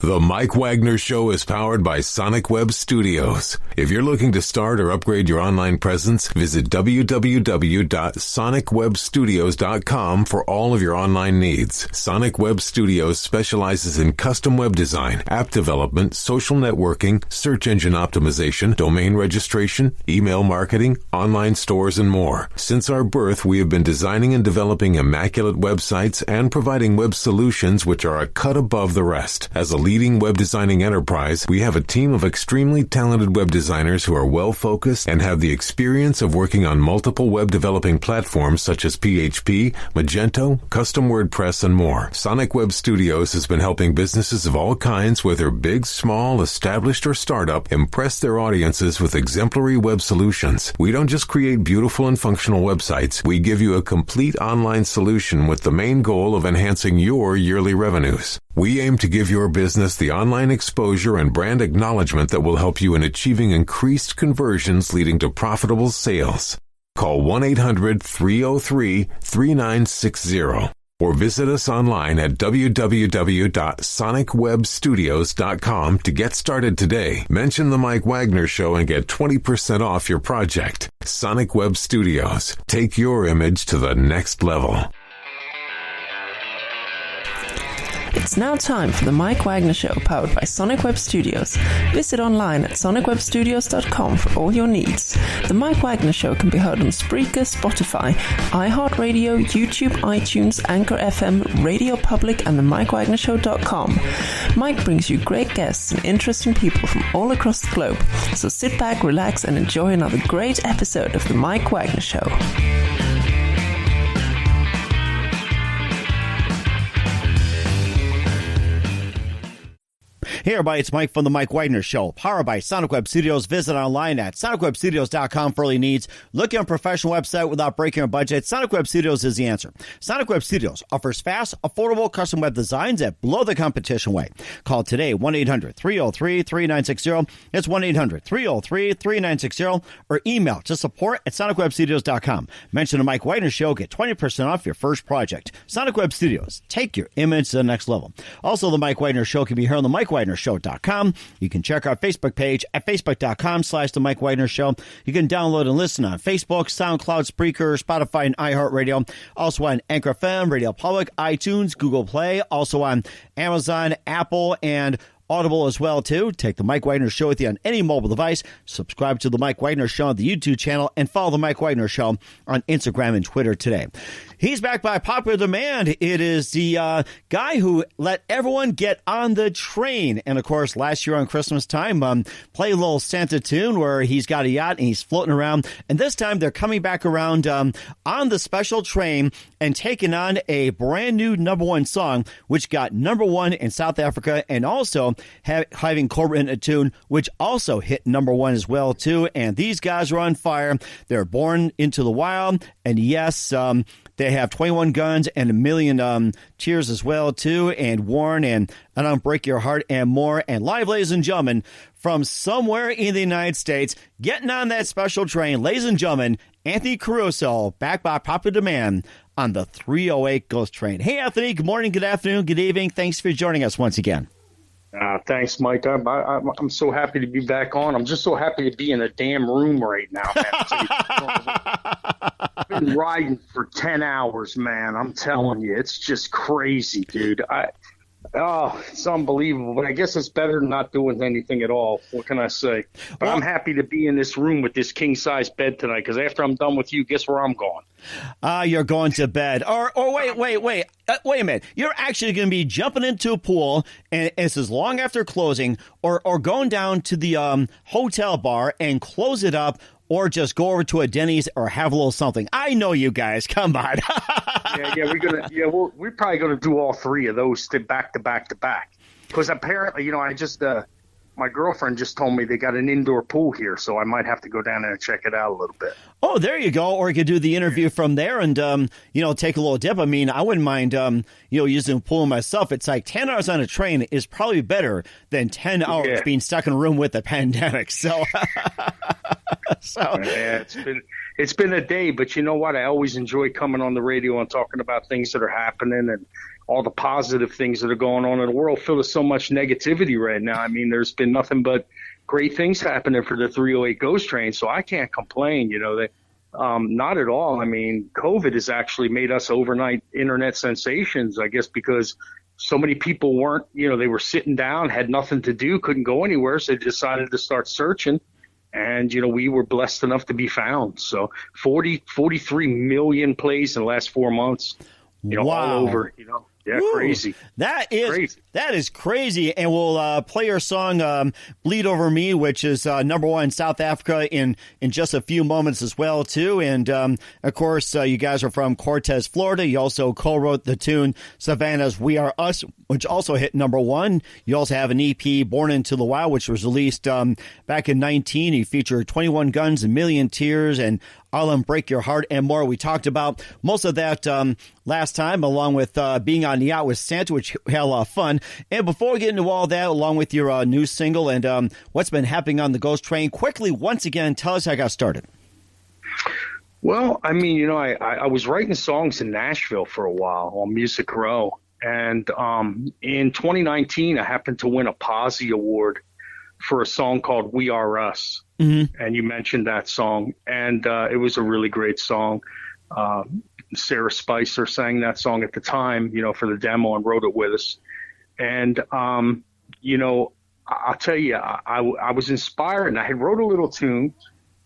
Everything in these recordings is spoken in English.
The Mike Wagner Show is powered by Sonic Web Studios. If you're looking to start or upgrade your online presence, visit www.sonicwebstudios.com for all of your online needs. Sonic Web Studios specializes in custom web design, app development, social networking, search engine optimization, domain registration, email marketing, online stores, and more. Since our birth, we have been designing and developing immaculate websites and providing web solutions which are a cut above the rest. As a leading web designing enterprise, we have a team of extremely talented web designers who are well-focused and have the experience of working on multiple web developing platforms such as PHP, Magento, custom WordPress, and more. Sonic Web Studios has been helping businesses of all kinds, whether big, small, established, or startup, impress their audiences with exemplary web solutions. We don't just create beautiful and functional websites. We give you a complete online solution with the main goal of enhancing your yearly revenues. We aim to give your business the online exposure and brand acknowledgement that will help you in achieving increased conversions leading to profitable sales. Call 1-800-303-3960 or visit us online at www.sonicwebstudios.com to get started today. Mention the Mike Wagner Show and get 20% off your project. Sonic Web Studios. Take your image to the next level. It's now time for the Mike Wagner Show, powered by Sonic Web Studios. Visit online at sonicwebstudios.com for all your needs. The Mike Wagner Show can be heard on Spreaker, Spotify, iHeartRadio, YouTube, iTunes, Anchor FM, Radio Public, and the MikeWagnerShow.com. Mike brings you great guests and interesting people from all across the globe. So sit back, relax, and enjoy another great episode of the Mike Wagner Show. Hey everybody, it's Mike from the Mike Wagner Show, powered by Sonic Web Studios. Visit online at sonicwebstudios.com for all your needs. Looking on a professional website without breaking your budget? Sonic Web Studios is the answer. Sonic Web Studios offers fast, affordable custom web designs that blow the competition away. Call today, 1-800-303-3960. It's 1-800-303-3960. Or email to support@sonicwebstudios.com. Mention the Mike Wagner Show, get 20% off your first project. Sonic Web Studios, take your image to the next level. Also, the Mike Wagner Show can be heard on the MikeWagnerShow.com. You can check our Facebook page at facebook.com/The Mike Wagner Show. You can download and listen on Facebook, SoundCloud, Spreaker, Spotify, and iHeartRadio. Also on Anchor FM, Radio Public, iTunes, Google Play. Also on Amazon, Apple, and Audible as well, too. Take the Mike Wagner Show with you on any mobile device. Subscribe to the Mike Wagner Show on the YouTube channel and follow the Mike Wagner Show on Instagram and Twitter today. He's back by popular demand. It is the guy who let everyone get on the train. And, of course, last year on Christmas time, play a little Santa tune where he's got a yacht and he's floating around. And this time they're coming back around on the special train and taking on a brand new #1 song, which got #1 in South Africa, and also having co-written a tune which also hit #1 as well, too. And these guys are on fire. They're born into the wild. And yes, they have 21 Guns and A Million Tears as well, too, and Warren and I Don't Break Your Heart and more. And live, ladies and gentlemen, from somewhere in the United States, getting on that special train, ladies and gentlemen, Anthony Caruso, back by popular demand on the 308 Ghost Train. Hey, Anthony, good morning, good afternoon, good evening. Thanks for joining us once again. Thanks, Mike. I'm so happy to be back on. I'm just so happy to be in a damn room right now. I've been riding for 10 hours, man. I'm telling you, it's just crazy, dude. It's unbelievable. But I guess it's better than not doing anything at all. What can I say? But I'm happy to be in this room with this king-size bed tonight, because after I'm done with you, guess where I'm going? You're going to bed. Or wait. Wait a minute. You're actually going to be jumping into a pool, and this is long after closing, or going down to the hotel bar and close it up, or just go over to a Denny's or have a little something. I know you guys. Come on. We're probably gonna do all three of those back to back to back. Because apparently, I just my girlfriend just told me they got an indoor pool here, so I might have to go down there and check it out a little bit. Oh, there you go. Or you could do the interview from there and take a little dip. I mean, I wouldn't mind using a pool myself. It's like 10 hours on a train is probably better than 10 hours being stuck in a room with a pandemic. So. Yeah, it's been a day, but you know what? I always enjoy coming on the radio and talking about things that are happening and all the positive things that are going on in the world filled with so much negativity right now. I mean, there's been nothing but great things happening for the 308 Ghost Train, so I can't complain. Not at all. I mean, COVID has actually made us overnight internet sensations, I guess, because so many people weren't, they were sitting down, had nothing to do, couldn't go anywhere, so they decided to start searching. And, we were blessed enough to be found. So 43 million plays in the last 4 months, wow. all over, Yeah, Woo. Crazy. That is crazy. That is crazy. And we'll play your song "Bleed Over Me," which is #1 in South Africa in just a few moments as well too. And of course, you guys are from Cortez, Florida. You also co-wrote the tune Savannah's "We Are Us," which also hit #1. You also have an EP, "Born Into the Wild," which was released back in 2019. You featured 21 Guns, A Million Tears, and "I'll Unbreak Your Heart" and more. We talked about most of that last time, along with being on the Out with Santa, which had a lot of fun. And before we get into all that, along with your new single and what's been happening on the Ghost Train, quickly, once again, tell us how I got started. Well, I mean, I was writing songs in Nashville for a while on Music Row. And in 2019, I happened to win a Posse Award for a song called "We Are Us." Mm-hmm. And you mentioned that song. And it was a really great song. Sarah Spicer sang that song at the time, for the demo, and wrote it with us. And, I'll tell you, I was inspired, and I had wrote a little tune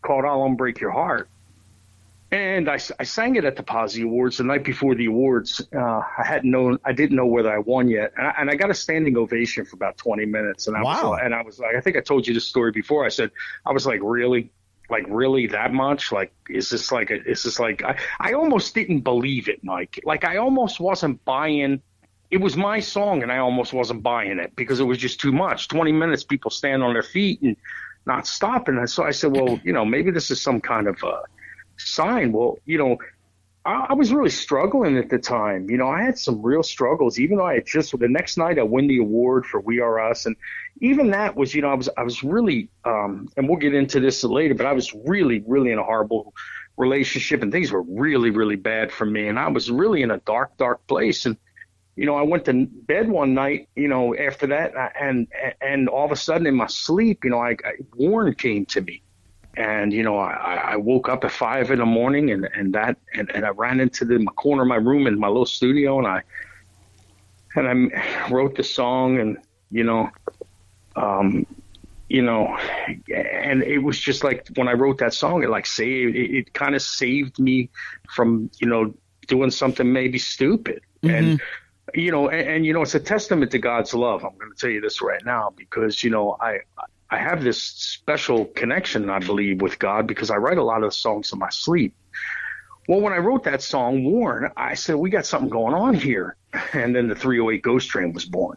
called "I'll Unbreak Your Heart." And I sang it at the Posse Awards the night before the awards. I didn't know whether I won yet. And I got a standing ovation for about 20 minutes. And I was like, I think I told you this story before. I was like, really? Like, really that much? Like, I almost didn't believe it, Mike. Like, I almost wasn't buying. It was my song, and I almost wasn't buying it because it was just too much. 20 minutes, people stand on their feet and not stopping. And so I said, well, maybe this is some kind of sign. Well, I was really struggling at the time. I had some real struggles, even though the next night I win the award for "We Are Us." And even that was, I was really, and we'll get into this later, but I was really, really in a horrible relationship, and things were really, really bad for me. And I was really in a dark, dark place. And, I went to bed one night, after that, and all of a sudden in my sleep, Warren came to me. And, I woke up at 5 in the morning and I ran into the corner of my room in my little studio, and I wrote the song, and, and it was just like when I wrote that song, it kind of saved me from, doing something maybe stupid. Mm-hmm. And, it's a testament to God's love. I'm going to tell you this right now, because, I have this special connection, I believe, with God, because I write a lot of songs in my sleep. Well, when I wrote that song, Warren, I said, we got something going on here. And then the 308 Ghost Train was born.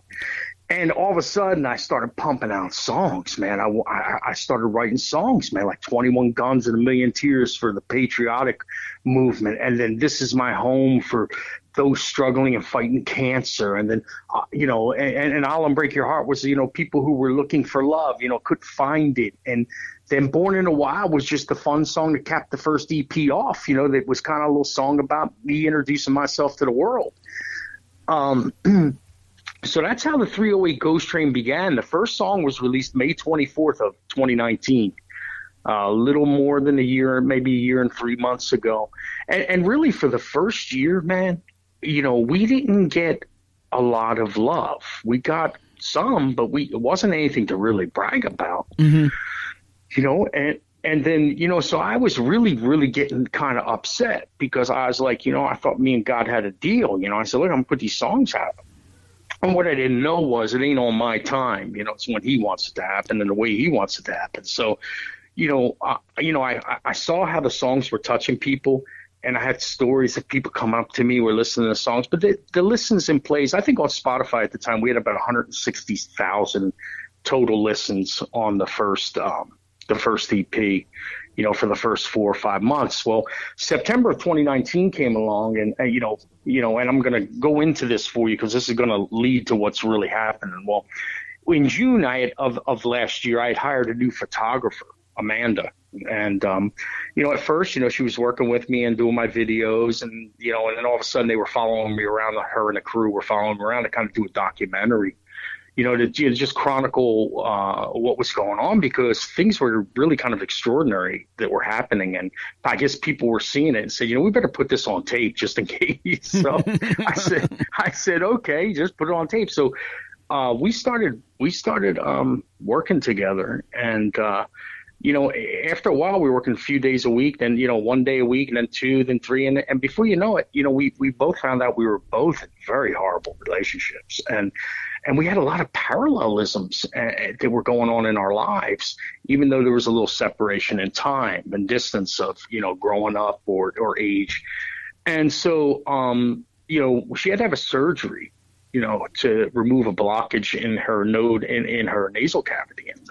And all of a sudden, I started pumping out songs, man. I started writing songs, man, like 21 Guns and A Million Tears for the patriotic movement. And then "This Is My Home" for those struggling and fighting cancer. And then, and "I'll Unbreak Your Heart" was, people who were looking for love, couldn't find it. And then "Born in the Wild" was just a fun song to cap the first EP off, that was kind of a little song about me introducing myself to the world. So that's how the 308 Ghost Train began. The first song was released May 24th of 2019, a little more than a year, maybe a year and 3 months ago. And really for the first year, man, we didn't get a lot of love. We got some, but it wasn't anything to really brag about, mm-hmm. And then, so I was really, really getting kind of upset, because I was like, I thought me and God had a deal. I said, look, I'm going to put these songs out. And what I didn't know was it ain't on my time. It's when He wants it to happen and the way He wants it to happen. So, I saw how the songs were touching people, and I had stories of people come up to me who were listening to the songs. But the listens and plays, I think on Spotify at the time, we had about 160,000 total listens on the first EP, for the first 4 or 5 months. Well, September of 2019 came along, and and I'm going to go into this for you because this is going to lead to what's really happening. Well, in June of last year, I had hired a new photographer, Amanda. And, at first, she was working with me and doing my videos and, and then all of a sudden they were following me around. Her and the crew were following me around to kind of do a documentary, to just chronicle what was going on, because things were really kind of extraordinary that were happening. And I guess people were seeing it and said, we better put this on tape just in case. So I said, okay, just put it on tape. So we started working together, and after a while, we were working a few days a week, then, 1 day a week, and then 2, then 3. And before you know it, we both found out we were both in very horrible relationships. And we had a lot of parallelisms that were going on in our lives, even though there was a little separation in time and distance of, growing up or age. And so, she had to have a surgery, to remove a blockage in her node in her nasal cavity. And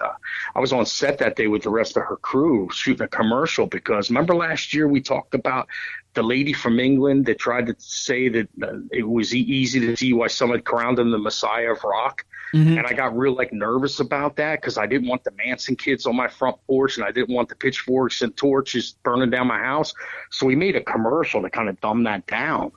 I was on set that day with the rest of her crew shooting a commercial, because remember last year we talked about the lady from England that tried to say that it was easy to see why someone crowned him the Messiah of rock. Mm-hmm. And I got real nervous about that, because I didn't want the Manson kids on my front porch, and I didn't want the pitchforks and torches burning down my house. So we made a commercial to kind of dumb that down.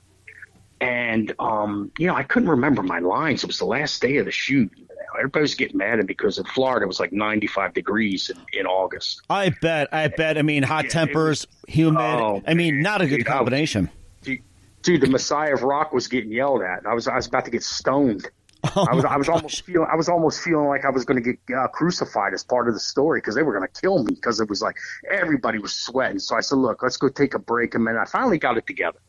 And, I couldn't remember my lines. It was the last day of the shoot. Everybody was getting mad at me because in Florida it was like 95 degrees in August. I bet. I mean, hot tempers, humid. Not a good combination. Dude, the Messiah of rock was getting yelled at. I was about to get stoned. I was almost feeling like I was going to get crucified as part of the story, because they were going to kill me, because it was like everybody was sweating. So I said, look, let's go take a break. And then I finally got it together.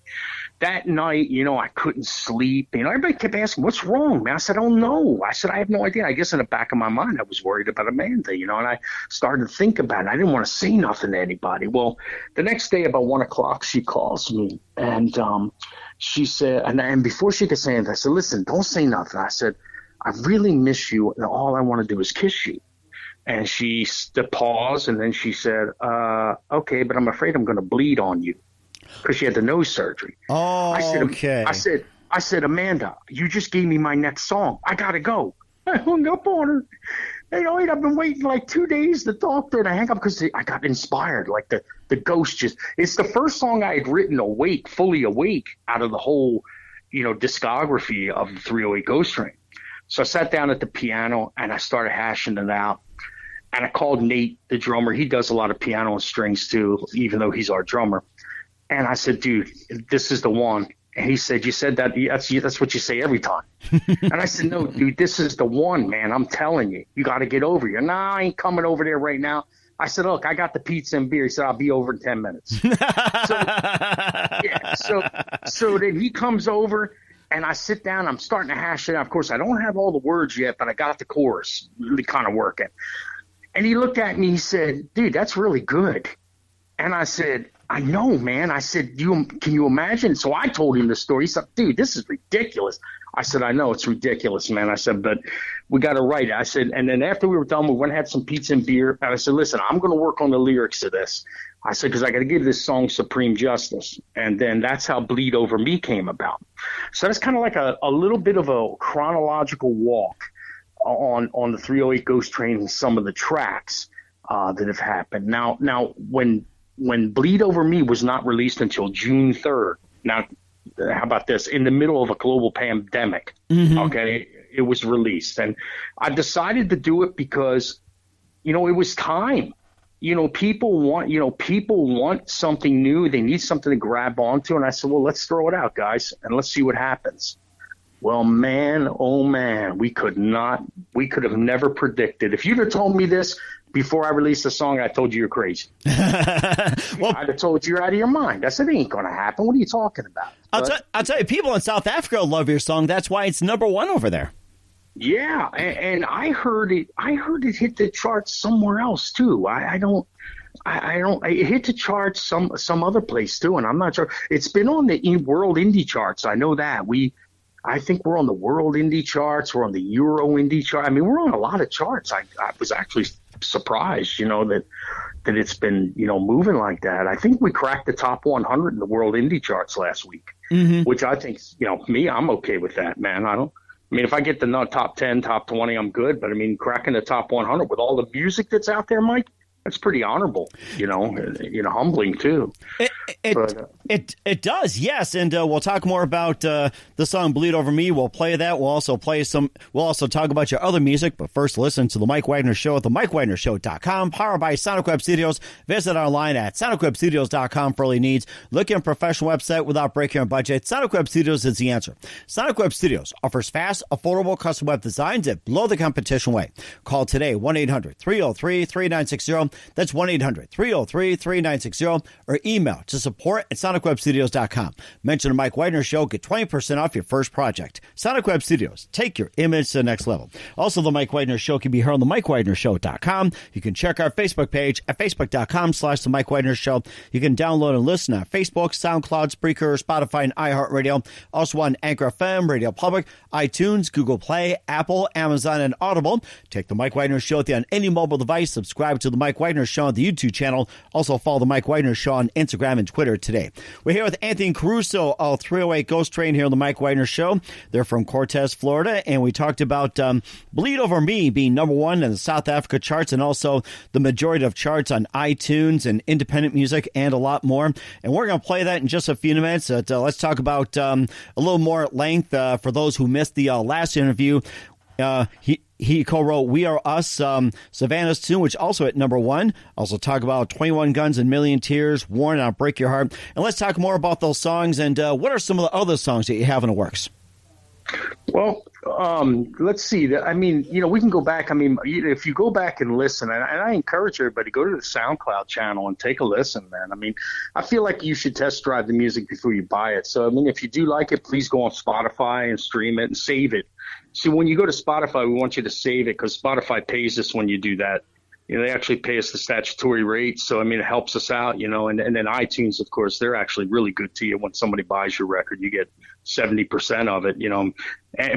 That night, I couldn't sleep. Everybody kept asking, what's wrong, man? I said, I don't know. I said, I have no idea. I guess in the back of my mind, I was worried about Amanda, and I started to think about it. I didn't want to say nothing to anybody. Well, the next day about 1 o'clock, she calls me, and she said, and before she could say anything, I said, listen, don't say nothing. I said, I really miss you, and all I want to do is kiss you. And she paused, and then she said, okay, but I'm afraid I'm going to bleed on you, because she had the nose surgery. Oh, okay. I said, Amanda, you just gave me my next song. I got to go. I hung up on her. I've been waiting like 2 days to talk to her, and I hang up because I got inspired. Like the ghost it's the first song I had written fully awake out of the whole, discography of the 308 Ghost Train. So I sat down at the piano and I started hashing it out. And I called Nate, the drummer. He does a lot of piano and strings too, even though he's our drummer. And I said, dude, this is the one. And he said, you said that? That's what you say every time. And I said, no, dude, this is the one, man. I'm telling you. You got to get over here. Nah, I ain't coming over there right now. I said, look, I got the pizza and beer. He said, I'll be over in 10 minutes. So then he comes over, and I sit down. I'm starting to hash it out. Of course, I don't have all the words yet, but I got the chorus really kind of working. And he looked at me. He said, dude, that's really good. And I said, I know, man. I said, can you imagine? So I told him the story. He said, dude, this is ridiculous. I said, I know it's ridiculous, man. I said, but we got to write it. I said, and then after we were done, we went and had some pizza and beer. And I said, listen, I'm going to work on the lyrics of this. I said, because I got to give this song supreme justice. And then that's how Bleed Over Me came about. So that's kind of like a little bit of a chronological walk on the 308 Ghost Train and some of the tracks that have happened. Now when Bleed Over Me was not released until June 3rd. Now, how about this? In the middle of a global pandemic, okay, it was released. And I decided to do it because, it was time. People want something new. They need something to grab onto. And I said, well, let's throw it out, guys, and let's see what happens. Well, man, oh, man, we could have never predicted. If you'd have told me this before I released the song, I told you you're crazy. Well, I'd have told you you're out of your mind. I said, it ain't going to happen. What are you talking about? I'll tell you, people in South Africa love your song. That's why it's #1 over there. Yeah, and I heard it hit the charts somewhere else too. I don't. It hit the charts some other place too, and I'm not sure. It's been on the world indie charts. I know that. I think we're on the world indie charts. We're on the Euro indie chart. I mean, we're on a lot of charts. I was actually surprised, that it's been, moving like that. I think we cracked the top 100 in the world indie charts last week, which I think, I'm okay with that, man. If I get the top 10, top 20, I'm good. But cracking the top 100 with all the music that's out there, Mike, that's pretty honorable, humbling too. It does, yes. And we'll talk more about the song "Bleed Over Me." We'll play that. We'll also We'll also talk about your other music. But first, listen to the Mike Wagner Show at themikewagnershow.com, powered by Sonic Web Studios. Visit online at sonicwebstudios.com for all your needs. Look at a professional website without breaking your budget. Sonic Web Studios is the answer. Sonic Web Studios offers fast, affordable custom web designs that blow the competition away. Call today 1-800-303-3960. That's 1-800-303-3960, or email to support@sonicwebstudios.com. Mention the Mike Wagner Show. Get 20% off your first project. Sonic Web Studios. Take your image to the next level. Also, the Mike Wagner Show can be heard on themikewagnershow.com. You can check our Facebook page at facebook.com/the Mike Wagner Show. You can download and listen on Facebook, SoundCloud, Spreaker, Spotify, and iHeartRadio. Also on Anchor FM, Radio Public, iTunes, Google Play, Apple, Amazon, and Audible. Take the Mike Wagner Show on any mobile device. Subscribe to the Mike Wagner Show on the YouTube channel. Also follow the Mike Wagner Show on Instagram and Twitter today. We're here with Anthony Caruso of 308 Ghost Train here on the Mike Wagner Show. They're from Cortez, Florida, and we talked about Bleed Over Me being #1 in the South Africa charts, and also the majority of charts on iTunes and independent music, and a lot more. And we're going to play that in just a few minutes. Let's talk about a little more at length for those who missed the last interview. He co-wrote "We Are Us," Savannah's tune, which also at #1. Also talk about 21 Guns and Million Tears, Warren, I'll Break Your Heart. And let's talk more about those songs, and what are some of the other songs that you have in the works? Well, let's see. I mean, we can go back. I mean, if you go back and listen, and I encourage everybody, go to the SoundCloud channel and take a listen, man. I mean, I feel like you should test drive the music before you buy it. So, I mean, if you do like it, please go on Spotify and stream it and save it. See, when you go to Spotify, we want you to save it because Spotify pays us when you do that. They actually pay us the statutory rate. So, I mean, it helps us out, and then iTunes, of course, they're actually really good to you. When somebody buys your record, you get 70% of it,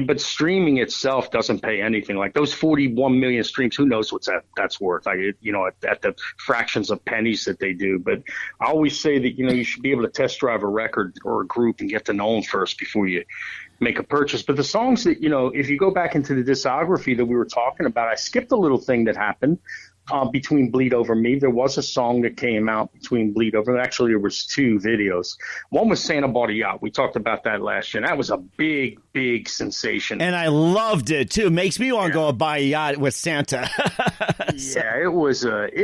but streaming itself doesn't pay anything. Like those 41 million streams, who knows what that's worth, at the fractions of pennies that they do. But I always say that, you should be able to test drive a record or a group and get to know them first before you make a purchase. But the songs that, if you go back into the discography that we were talking about, I skipped a little thing that happened between Bleed Over Me. There was a song that came out between Bleed Over. Actually, there was 2 videos. One was Santa Bought a Yacht. We talked about that last year. And that was a big, big sensation. And I loved it too. Makes me want to go buy a yacht with Santa. Yeah, it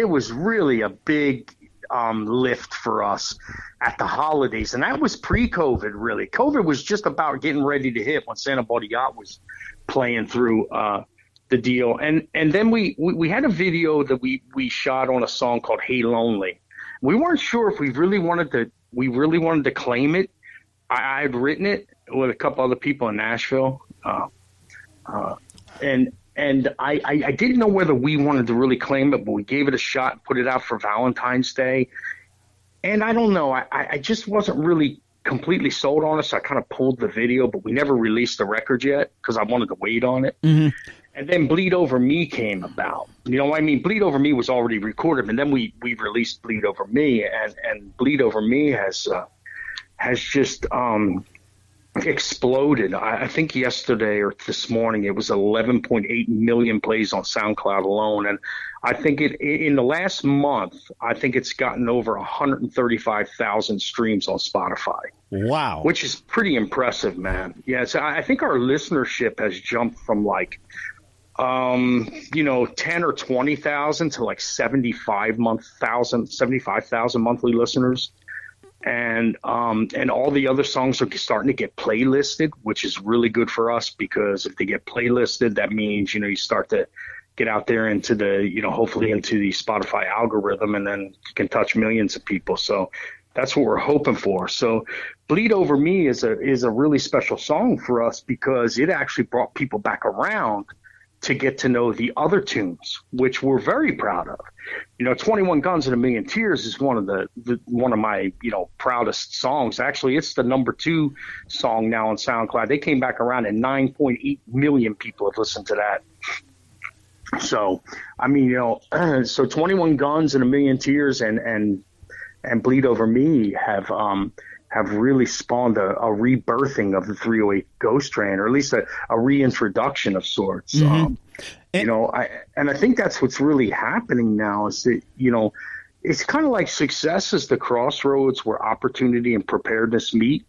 was really a big lift for us at the holidays. And that was pre-COVID, really. COVID was just about getting ready to hit when Santa Bought a Yacht was playing through the deal. And then we had a video that we shot on a song called Hey Lonely. We weren't sure if we really wanted to claim it. I had written it with a couple other people in Nashville. And I didn't know whether we wanted to really claim it, but we gave it a shot and put it out for Valentine's Day. And I don't know, I just wasn't really completely sold on it, so I kind of pulled the video, but we never released the record yet because I wanted to wait on it. Mm-hmm. And then Bleed Over Me came about. Bleed Over Me was already recorded, and then we released Bleed Over Me, and Bleed Over Me has just exploded. I think yesterday or this morning it was 11.8 million plays on SoundCloud alone, and I think in the last month I think it's gotten over 135,000 streams on Spotify. Wow, which is pretty impressive, man. Yeah, so I think our listenership has jumped from 10 or 20,000 to 75,000 monthly listeners. And all the other songs are starting to get playlisted, which is really good for us because if they get playlisted, that means, you start to get out there into the, hopefully into the Spotify algorithm, and then you can touch millions of people. So that's what we're hoping for. So Bleed Over Me is a really special song for us because it actually brought people back around to get to know the other tunes, which we're very proud of. 21 Guns and a Million Tears is one of my, proudest songs. Actually, it's the number 2 song now on SoundCloud. They came back around and 9.8 million people have listened to that. So, so 21 Guns and a Million Tears and Bleed Over Me have really spawned a rebirthing of the 308 Ghost Train, or at least a reintroduction of sorts. Mm-hmm. I think that's what's really happening now is that, it's kind of like success is the crossroads where opportunity and preparedness meet.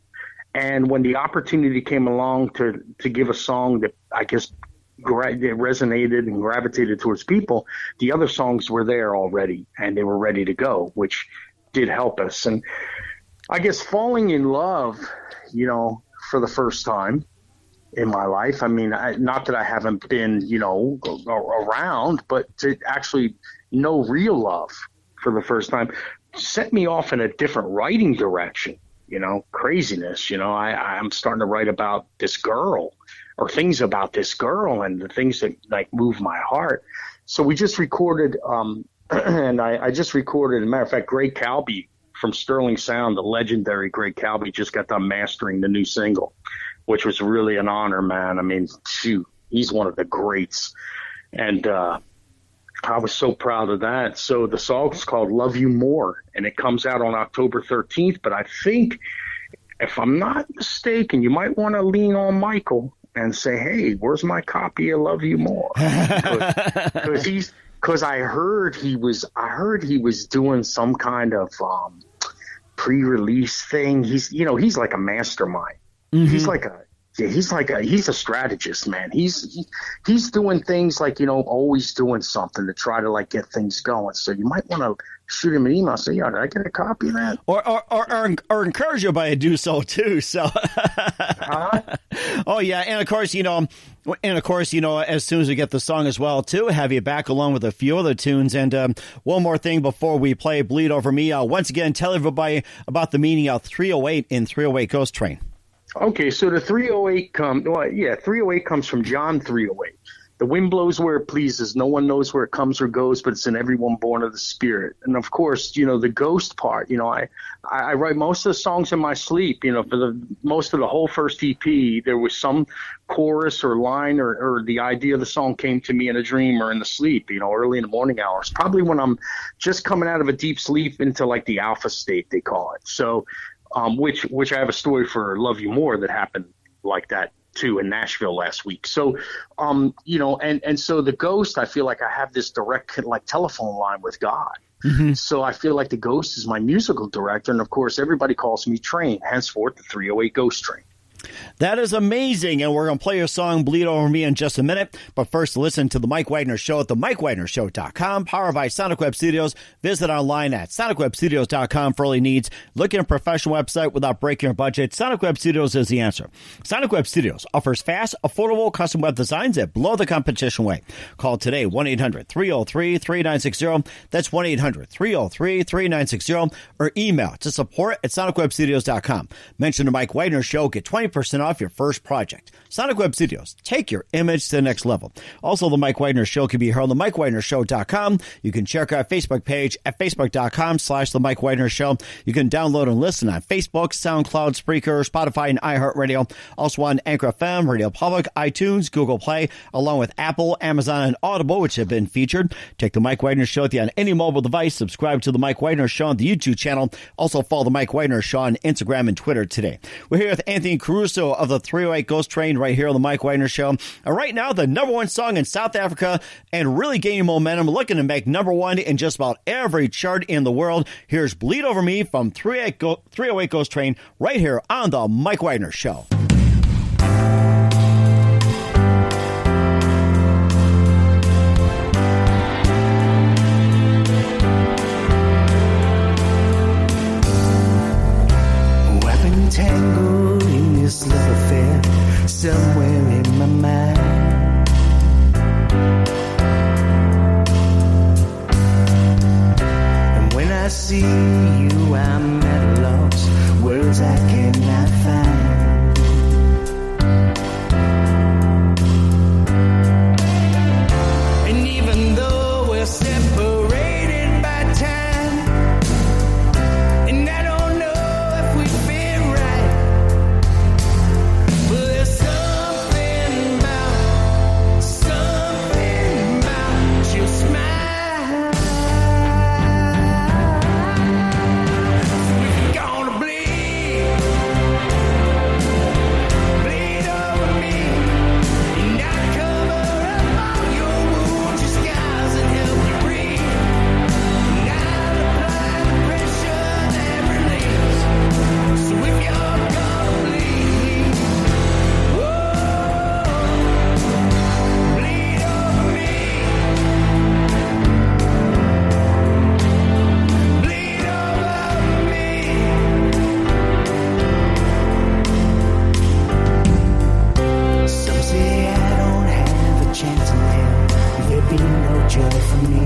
And when the opportunity came along to give a song that I guess resonated and gravitated towards people, the other songs were there already and they were ready to go, which did help us. And I guess falling in love, for the first time in my life, I mean, not that I haven't been, around, but to actually know real love for the first time set me off in a different writing direction, craziness. I'm starting to write about this girl or things about this girl and the things that like move my heart. So we just recorded, and I just recorded, as a matter of fact, Greg Calby from Sterling Sound, the legendary Greg Calby, just got done mastering the new single, which was really an honor, man. I mean, shoot, he's one of the greats. And, I was so proud of that. So the song's called Love You More, and it comes out on October 13th. But I think, if I'm not mistaken, you might want to lean on Michael and say, hey, where's my copy of Love You More? Because I heard he was doing some kind of pre-release thing. He's like a mastermind. Mm-hmm. He's a strategist, man. He's doing things like, always doing something to try to like get things going. So you might want to shoot him an email, say, did I get a copy of that? Or encourage you by to do so too. So, Oh yeah. And of course, as soon as we get the song as well too, have you back along with a few other tunes. And one more thing before we play Bleed Over Me. Once again, tell everybody about the meaning of 308 in 308 Ghost Train. Okay, so the 308 comes from John 308. The wind blows where it pleases. No one knows where it comes or goes, but it's in everyone born of the Spirit. And of course, the ghost part. I write most of the songs in my sleep. For most of the whole first EP, there was some chorus or line or the idea of the song came to me in a dream or in the sleep. Early in the morning hours, probably when I'm just coming out of a deep sleep into like the alpha state, they call it. So. Which I have a story for Love You More that happened like that too in Nashville last week. So, and so the ghost, I feel like I have this direct like telephone line with God. Mm-hmm. So I feel like the ghost is my musical director. And of course, everybody calls me Train, henceforth the 308 Ghost Train. That is amazing, and we're going to play your song Bleed Over Me in just a minute. But first, listen to The Mike Wagner Show at themikewagnershow.com, powered by Sonic Web Studios. Visit online at sonicwebstudios.com for all your needs. Look at a professional website without breaking your budget. Sonic Web Studios is the answer. Sonic Web Studios offers fast, affordable custom web designs that blow the competition away. Call today, 1-800-303-3960. That's 1-800-303-3960. Or email to support at sonicwebstudios.com. Mention The Mike Wagner Show. Get 20% off your first project. Sonic Web Studios. Take your image to the next level. Also, The Mike Wagner Show can be heard on themikewagnershow.com. You can check our Facebook page at facebook.com/The Mike Wagner Show. You can download and listen on Facebook, SoundCloud, Spreaker, Spotify, and iHeartRadio. Also on Anchor FM, Radio Public, iTunes, Google Play, along with Apple, Amazon, and Audible, which have been featured. Take The Mike Wagner Show with you on any mobile device. Subscribe to The Mike Wagner Show on the YouTube channel. Also follow The Mike Wagner Show on Instagram and Twitter today. We're here with Anthony Caruso of the 308 Ghost Train right here on The Mike Wagner Show. And right now, the number one song in South Africa and really gaining momentum, looking to make number one in just about every chart in the world. Here's Bleed Over Me from 308 Ghost Train right here on The Mike Wagner Show. Tangled in this love affair somewhere in my mind. And when I see you, I'm at a loss, words I cannot find. And even though we're separated by time, and I don't know if we fit right, but there's something about your smile. So if you're gonna bleed, be no joy for me.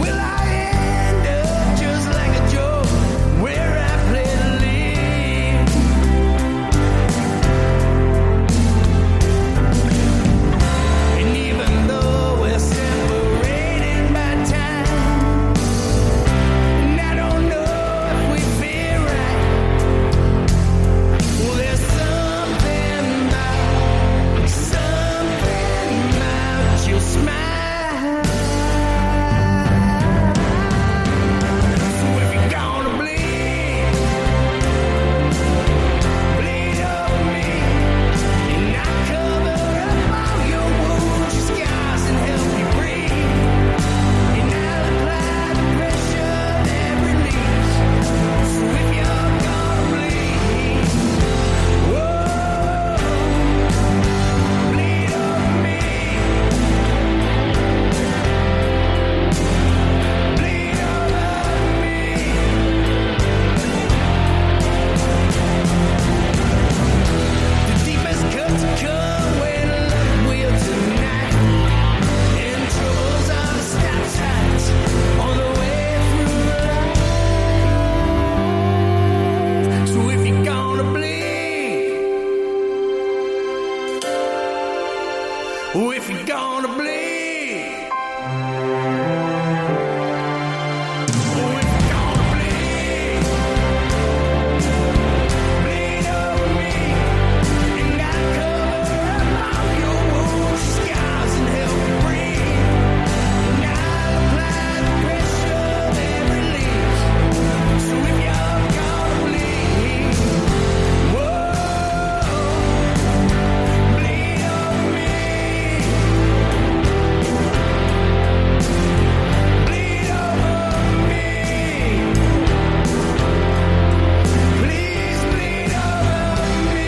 Will I end up just like a joke where I play the lead? And even though we're separated by time, and I don't know if we feel right, well, there's something about your smile. So if you're gonna bleed over me, and I cover up all your wounds, your scars, and help you breathe, and I'll apply the pressure that relieves. So if you're gonna bleed, whoa, bleed over me, bleed over me. The deepest cuts come when love will tonight, and troubles are the stop signs on the way through life. So if you're gonna bleed, oh, if you're gonna bleed, oh, if you're gonna bleed, bleed over me, and I cover up all your wounds, scars, and help you breathe, and I'll apply the pressure that relieves. So if you're gonna bleed, whoa, bleed over me, bleed over me, please bleed over me.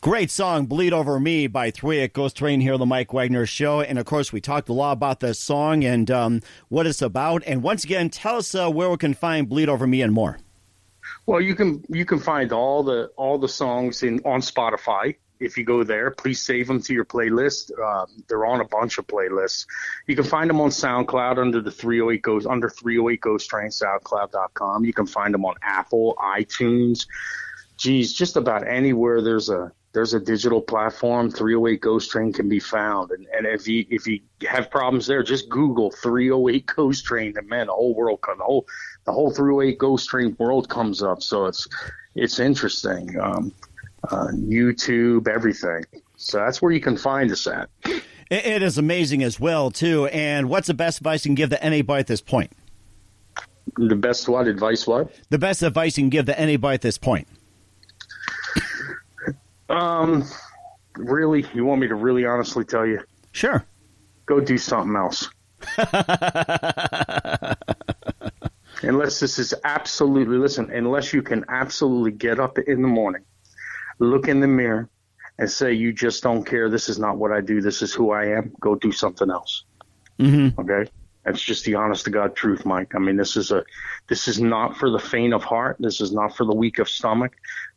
Great song, Bleed Over Me by 3 at Ghost Train here on the Mike Wagner Show. And, of course, we talked a lot about this song and what it's about. And once again, tell us where we can find Bleed Over Me and more. Well, you can find all the songs on Spotify. If you go there, please save them to your playlist. They're on a bunch of playlists. You can find them on SoundCloud under 308 Ghost Train, SoundCloud.com. You can find them on Apple, iTunes. Geez, just about anywhere there's a digital platform, 308 Ghost Train can be found. And if you have problems there, just Google 308 Ghost Train, and man, the whole world comes, the whole 308 Ghost Train world comes up. So it's interesting. YouTube, everything. So that's where you can find us at. It is amazing as well, too. And what's the best advice you can give to anybody at this point? The best what? Advice what? The best advice you can give to anybody at this point. Really? You want me to really honestly tell you? Sure. Go do something else. Unless this is absolutely, listen, unless you can absolutely get up in the morning, look in the mirror, and say, you just don't care. This is not what I do. This is who I am. Go do something else. Mm-hmm. Okay? That's just the honest to God truth, Mike. I mean, this is not for the faint of heart. This is not for the weak of stomach.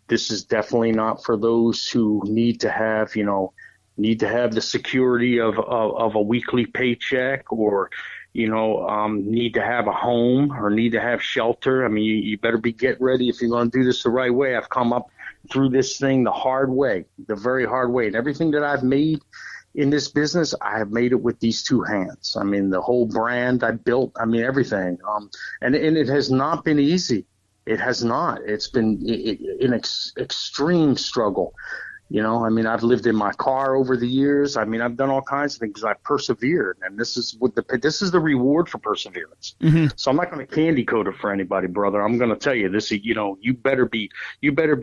This is definitely not for those who need to have the security of a weekly paycheck, or, need to have a home or need to have shelter. I mean, you better get ready if you're going to do this the right way. I've come up through this thing the hard way, the very hard way. And everything that I've made in this business, I have made it with these two hands. I mean, the whole brand I built, I mean, everything. And it has not been easy. It has not. It's been an extreme struggle. I mean, I've lived in my car over the years. I mean, I've done all kinds of things. I've persevered, and this is the reward for perseverance. Mm-hmm. So I'm not going to candy coat it for anybody, brother. I'm going to tell you this. You better be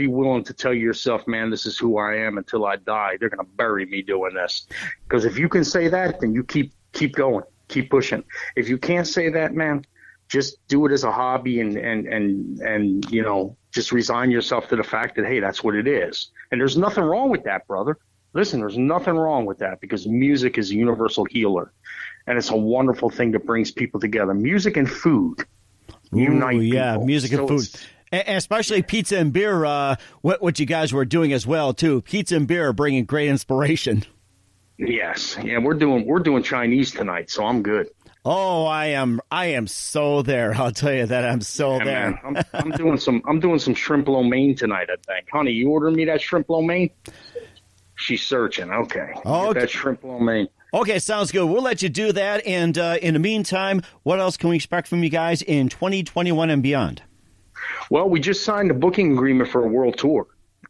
willing to tell yourself, man, this is who I am until I die. They're going to bury me doing this. Because if you can say that, then you keep going, keep pushing. If you can't say that, man, just do it as a hobby and just resign yourself to the fact that, hey, that's what it is. And there's nothing wrong with that, brother. Listen, there's nothing wrong with that, because music is a universal healer. And it's a wonderful thing that brings people together. Music and food unite people. Music and food. And especially pizza and beer, what you guys were doing as well, too. Pizza and beer are bringing great inspiration. Yes. Yeah, we're doing Chinese tonight, so I'm good. Oh, I am so there. I'll tell you that I'm so there. Man, I'm doing some shrimp lo mein tonight, I think. Honey, you ordering me that shrimp lo mein? She's searching. Okay. Oh, get that shrimp lo mein. Okay, sounds good. We'll let you do that. And in the meantime, what else can we expect from you guys in 2021 and beyond? Well, we just signed a booking agreement for a world tour,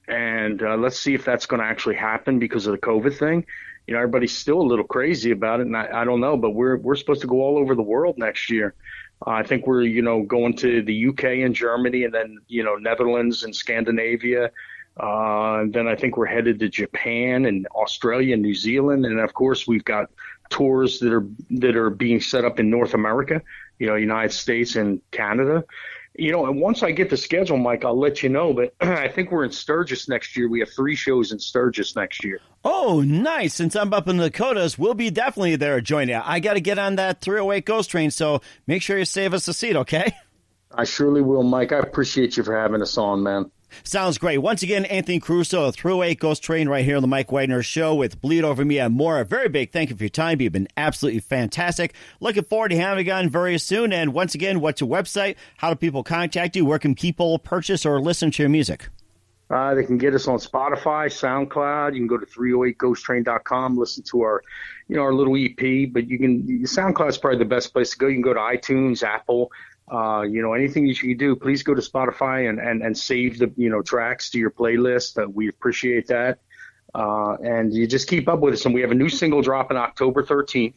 and let's see if that's going to actually happen because of the COVID thing. You know, everybody's still a little crazy about it, and I don't know, but we're supposed to go all over the world next year. I think we're, going to the UK and Germany, and then, Netherlands and Scandinavia. And then I think we're headed to Japan and Australia and New Zealand. And of course, we've got tours that are being set up in North America, United States and Canada. And once I get the schedule, Mike, I'll let you know. But I think we're in Sturgis next year. We have 3 shows in Sturgis next year. Oh, nice. Since I'm up in the Dakotas, we'll be definitely there joining you. I got to get on that 308 Ghost Train, so make sure you save us a seat, okay? I surely will, Mike. I appreciate you for having us on, man. Sounds great. Once again, Anthony Caruso, 308 Ghost Train right here on the Mike Wagner Show with Bleed Over Me and more. A very big thank you for your time. You've been absolutely fantastic. Looking forward to having you on very soon. And once again, what's your website? How do people contact you? Where can people purchase or listen to your music? They can get us on Spotify, SoundCloud. You can go to 308ghosttrain.com, listen to our little EP. But SoundCloud's probably the best place to go. You can go to iTunes, Apple. Anything that you can do, please go to Spotify and save the, tracks to your playlist. We appreciate that. And you just keep up with us. And we have a new single dropping October 13th.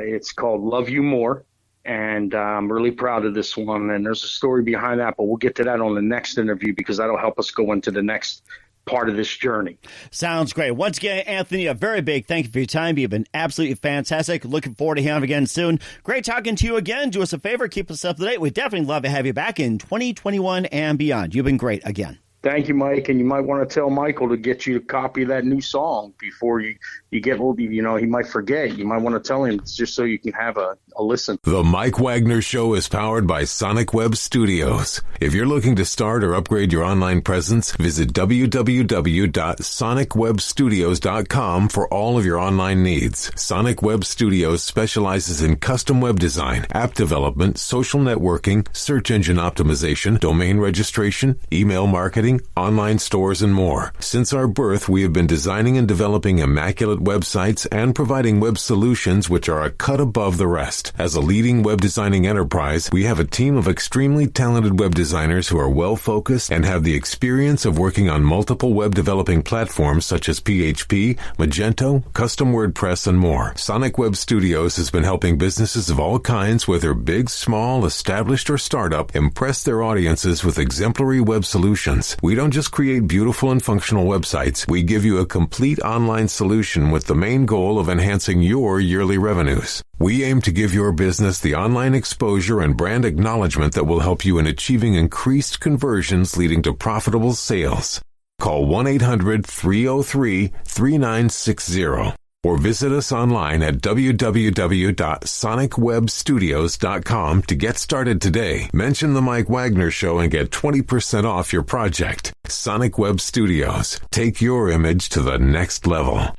It's called Love You More. And I'm really proud of this one. And there's a story behind that, but we'll get to that on the next interview because that'll help us go into the next part of this journey. Sounds great. Once again, Anthony, a very big thank you for your time. You've been absolutely fantastic. Looking forward to having you again soon. Great talking to you again. Do us a favor, keep us up to date. We'd definitely love to have you back in 2021 and beyond. You've been great again. Thank you, Mike. And you might want to tell Michael to get you a copy of that new song before you get, he might forget. You might want to tell him just so you can have a listen. The Mike Wagner Show is powered by Sonic Web Studios. If you're looking to start or upgrade your online presence, visit www.sonicwebstudios.com for all of your online needs. Sonic Web Studios specializes in custom web design, app development, social networking, search engine optimization, domain registration, email marketing, online stores, and more. Since our birth, we have been designing and developing immaculate websites and providing web solutions which are a cut above the rest. As a leading web designing enterprise, we have a team of extremely talented web designers who are well-focused and have the experience of working on multiple web developing platforms such as PHP, Magento, custom WordPress, and more. Sonic Web Studios has been helping businesses of all kinds, whether big, small, established, or startup, impress their audiences with exemplary web solutions. We don't just create beautiful and functional websites. We give you a complete online solution with the main goal of enhancing your yearly revenues. We aim to give your business the online exposure and brand acknowledgement that will help you in achieving increased conversions leading to profitable sales. Call 1-800-303-3960 or visit us online at www.sonicwebstudios.com to get started today. Mention the Mike Wagner Show and get 20% off your project. Sonic Web Studios. Take your image to the next level.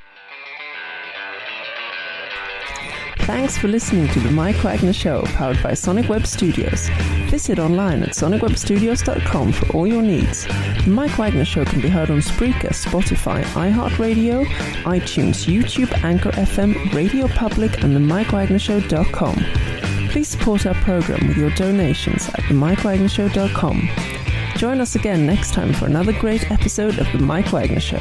Thanks for listening to the Mike Wagner Show, powered by Sonic Web Studios. Visit online at sonicwebstudios.com for all your needs. The Mike Wagner Show can be heard on Spreaker, Spotify, iHeartRadio, iTunes, YouTube, Anchor FM, Radio Public, and themikewagnershow.com. Please support our program with your donations at themikewagnershow.com. Join us again next time for another great episode of The Mike Wagner Show.